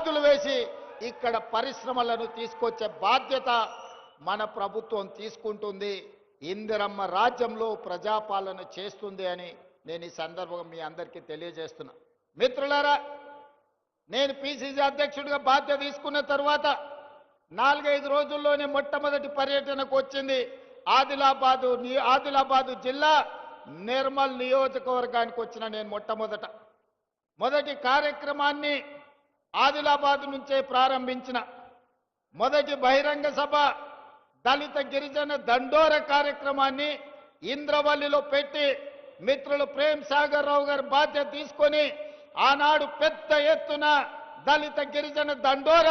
పునాదులు వేసి ఇక్కడ పరిశ్రమలను తీసుకొచ్చే బాధ్యత మన ప్రభుత్వం తీసుకుంటుంది. ఇందిరమ్మ రాజ్యంలో ప్రజాపాలన చేస్తుంది అని నేను ఈ సందర్భంగా మీ అందరికీ తెలియజేస్తున్నా. మిత్రులారా, నేను పిసిసి అధ్యక్షుడిగా బాధ్యత తీసుకున్న తర్వాత 4-5 రోజుల్లోనే మొట్టమొదటి పర్యటనకు వచ్చింది ఆదిలాబాదు జిల్లా నిర్మల్ నియోజకవర్గానికి వచ్చిన నేను మొదటి కార్యక్రమాన్ని ఆదిలాబాద్ నుంచే ప్రారంభించిన. మొదటి బహిరంగ సభ దళిత గిరిజన దండోర కార్యక్రమాన్ని ఇంద్రవల్లిలో పెట్టి మిత్రులు ప్రేమ్ సాగర్ రావు గారు బాధ్యత తీసుకొని ఆనాడు పెద్ద ఎత్తున దళిత గిరిజన దండోర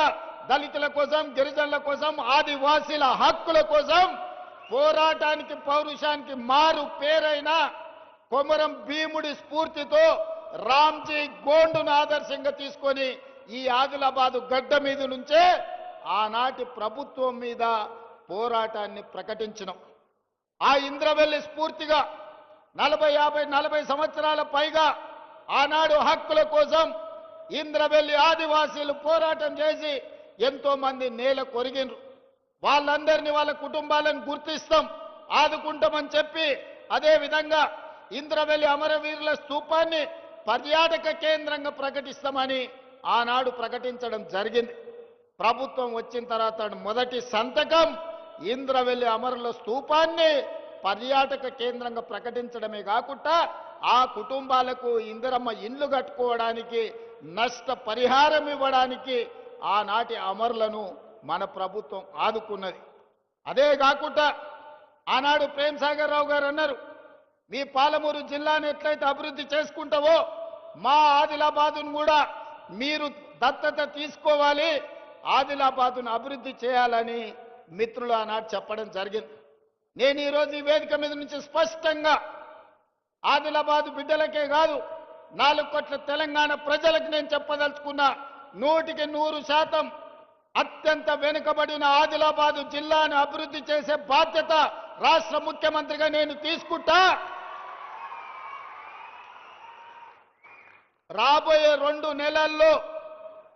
దళితుల కోసం, గిరిజనుల కోసం, ఆదివాసీల హక్కుల కోసం పోరాటానికి పౌరుషానికి మారు పేరైన కొమరం భీముడి స్ఫూర్తితో రామ్జీ గోండును ఆదర్శంగా తీసుకొని ఈ ఆదిలాబాదు గడ్డ మీద నుంచే ఆనాటి ప్రభుత్వం మీద పోరాటాన్ని ప్రకటించినాం. ఆ ఇంద్రవెల్లి స్ఫూర్తిగా 40 సంవత్సరాల పైగా ఆనాడు హక్కుల కోసం ఇంద్రవెల్లి ఆదివాసీలు పోరాటం చేసి ఎంతో మంది నేల కొరిగినరు. వాళ్ళందరినీ వాళ్ళ కుటుంబాలను గుర్తిస్తాం, ఆదుకుంటామని చెప్పి అదే విధంగా ఇంద్రవెల్లి అమరవీరుల స్తూపాన్ని పర్యాటక కేంద్రంగా ప్రకటిస్తామని ఆనాడు ప్రకటించడం జరిగింది. ప్రభుత్వం వచ్చిన తర్వాత మొదటి సంతకం ఇంద్రవెల్లి అమరుల స్తూపాన్ని పర్యాటక కేంద్రంగా ప్రకటించడమే కాకుండా ఆ కుటుంబాలకు ఇందిరమ్మ ఇండ్లు కట్టుకోవడానికి నష్ట పరిహారం ఇవ్వడానికి ఆనాటి అమరులను మన ప్రభుత్వం ఆదుకున్నది. అదే కాకుండా ఆనాడు ప్రేమ్ సాగర్ రావు గారు అన్నారు, మీ పాలమూరు జిల్లాను ఎట్లయితే అభివృద్ధి చేసుకుంటావో మా ఆదిలాబాదును కూడా మీరు దత్తత తీసుకోవాలి, ఆదిలాబాదును అభివృద్ధి చేయాలని మిత్రులు ఆనాడు చెప్పడం జరిగింది. నేను ఈరోజు ఈ వేదిక మీద నుంచి స్పష్టంగా ఆదిలాబాదు బిడ్డలకే కాదు 4 కోట్ల తెలంగాణ ప్రజలకు నేను చెప్పదలుచుకున్నా, 100% అత్యంత వెనుకబడిన ఆదిలాబాదు జిల్లాను అభివృద్ధి చేసే బాధ్యత రాష్ట్ర ముఖ్యమంత్రిగా నేను తీసుకుంటా. రాబోయే 2 నెలల్లో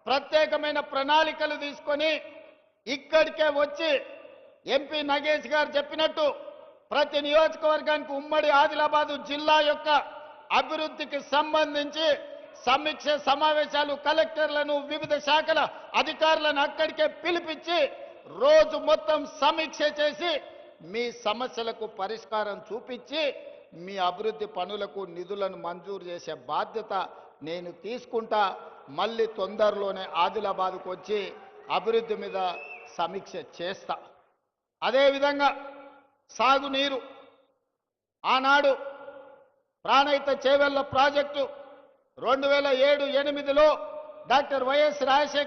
ప్రత్యేకమైన ప్రణాళికలు తీసుకొని ఇక్కడికే వచ్చి ఎంపీ నగేష్ గారు చెప్పినట్టు ప్రతి నియోజకవర్గానికి ఉమ్మడి ఆదిలాబాదు జిల్లా యొక్క అభివృద్ధికి సంబంధించి సమీక్ష సమావేశాలు కలెక్టర్లను వివిధ శాఖల అధికారులను అక్కడికే పిలిపించి రోజు మొత్తం సమీక్ష చేసి మీ సమస్యలకు పరిష్కారం చూపించి మీ అభివృద్ధి పనులకు నిధులను మంజూరు చేసే బాధ్యత నేను తీసుకుంటా. మళ్ళీ తొందరలోనే ఆదిలాబాద్కు వచ్చి అభివృద్ధి మీద సమీక్ష చేస్తా. అదేవిధంగా సాగునీరు ఆనాడు ప్రాణహిత చేవెళ్ల ప్రాజెక్టు 2007-8లో డాక్టర్ వైఎస్ రాజశేఖర్